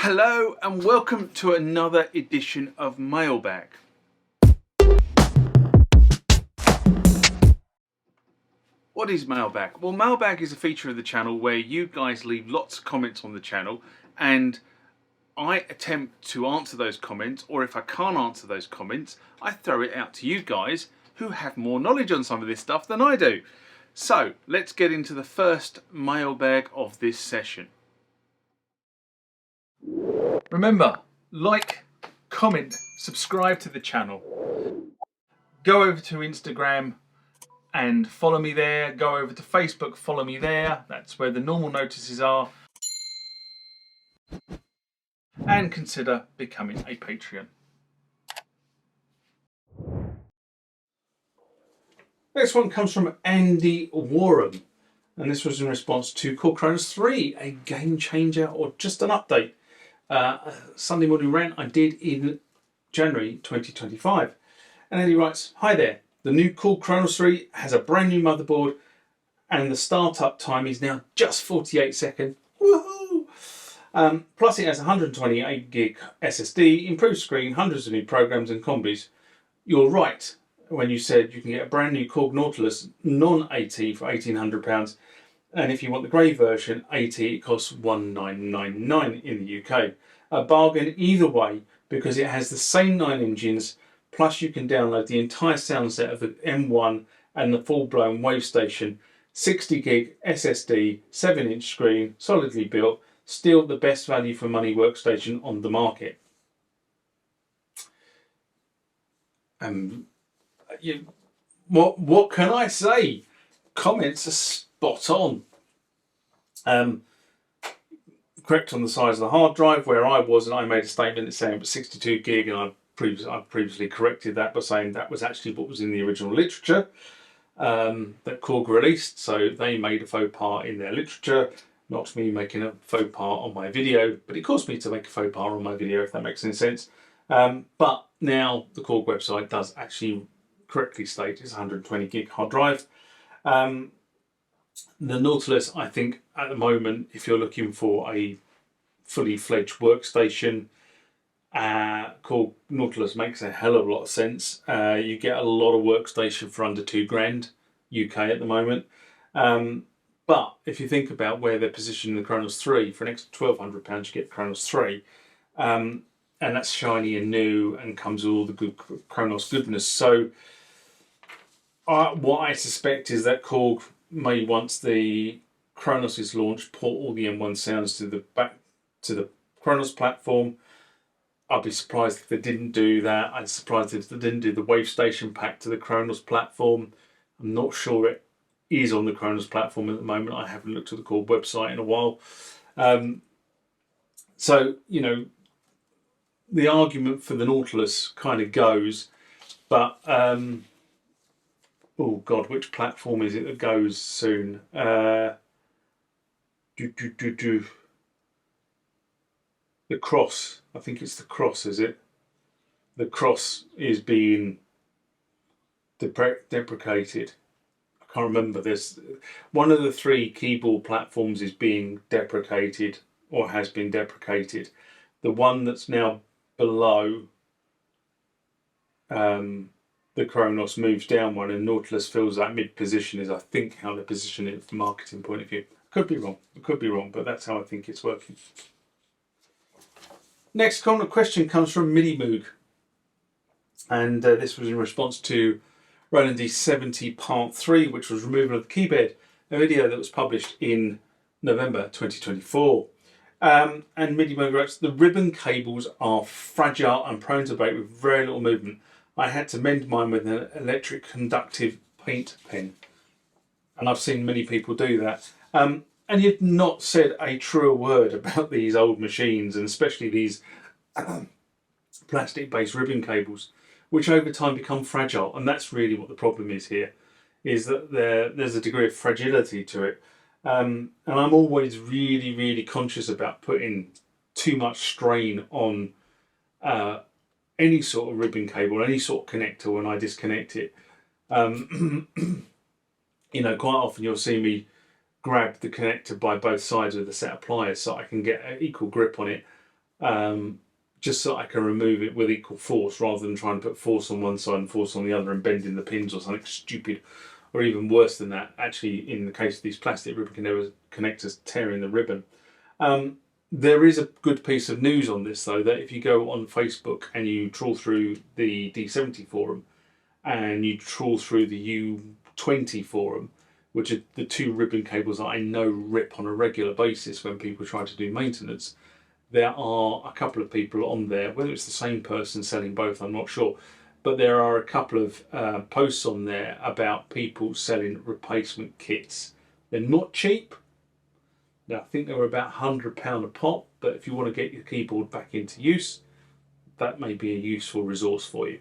Hello and welcome to another edition of Mailbag. What is Mailbag? Well, Mailbag is a feature of the channel where you guys leave lots of comments on the channel and I attempt to answer those comments, or if I can't answer those comments, I throw it out to you guys who have more knowledge on some of this stuff than I do. So let's get into the first mailbag of this session. Remember, like, comment, subscribe to the channel. Go over to Instagram and follow me there. Go over to Facebook, follow me there. That's where the normal notices are. And consider becoming a Patreon. Next one comes from Andy Warren, and this was in response to Korg Kronos 3, a game changer or just an update. Sunday morning rant I did in January 2025. And Andy writes, "Hi there, the new Korg Kronos 3 has a brand new motherboard and the startup time is now just 48 seconds. Woohoo! Plus it has 128 gig SSD, improved screen, hundreds of new programs and combis. You're right when you said you can get a brand new Korg Nautilus non-AT for £1,800, and if you want the grey version AT it costs $1,999 in the UK. A bargain either way because it has the same 9 engines, plus you can download the entire sound set of the M1 and the full-blown wave station, 60 gig SSD, 7-inch screen, solidly built, still the best value for money workstation on the market." What can I say? Comments are spot on. Correct on the size of the hard drive. Where I was, and I made a statement saying it was 62 gig, and I've previously corrected that by saying that was actually what was in the original literature that Korg released. So they made a faux pas in their literature, not me making a faux pas on my video, but it caused me to make a faux pas on my video, if that makes any sense. But now the Korg website does actually correctly state it's 120 gig hard drive. The Nautilus, I think at the moment, if you're looking for a fully fledged workstation, Korg Nautilus makes a hell of a lot of sense. You get a lot of workstation for under £2,000 UK at the moment. But if you think about where they're positioning the Kronos 3, for an extra £1,200 you get Kronos 3. And that's shiny and new and comes with all the good Kronos goodness. So what I suspect is that Korg may, once the Kronos is launched, port all the M1 sounds to the Kronos platform. I'll be surprised if they didn't do that. I'm surprised if they didn't do the wave station pack to the Kronos platform. I'm not sure it is on the Kronos platform at the moment. I haven't looked at the Korg website in a while. So, you know, the argument for the Nautilus kind of goes, but oh God, which platform is it that goes soon? The Cross. I think it's the Cross, is it? The Cross is being deprecated. I can't remember. There's one of the 3 keyboard platforms is being deprecated or has been deprecated. The one that's now below the Kronos moves down one, and Nautilus fills that mid position, is I think how they position it from a marketing point of view. Could be wrong, but that's how I think it's working. Next question comes from Moog, and this was in response to Roland D-70 Part 3, which was removal of the keyboard, a video that was published in November 2024. And Moog writes, "The ribbon cables are fragile and prone to break with very little movement. I had to mend mine with an electric conductive paint pen." And I've seen many people do that. And you've not said a truer word about these old machines, and especially these plastic-based ribbon cables, which over time become fragile. And that's really what the problem is here, is that there's a degree of fragility to it. And I'm always really, really conscious about putting too much strain on any sort of ribbon cable, any sort of connector when I disconnect it. You know, quite often you'll see me grab the connector by both sides with a set of pliers so I can get an equal grip on it. just so I can remove it with equal force rather than trying to put force on one side and force on the other and bending the pins or something stupid, or even worse than that, actually in the case of these plastic ribbon connectors, tearing the ribbon. There is a good piece of news on this though, that if you go on Facebook and you trawl through the D-70 forum and you trawl through the U20 forum, which are the two ribbon cables that I know rip on a regular basis when people try to do maintenance, there are a couple of people on there, whether it's the same person selling both, I'm not sure, but there are a couple of posts on there about people selling replacement kits. They're not cheap. Now, I think they were about £100 a pop, but if you want to get your keyboard back into use, that may be a useful resource for you.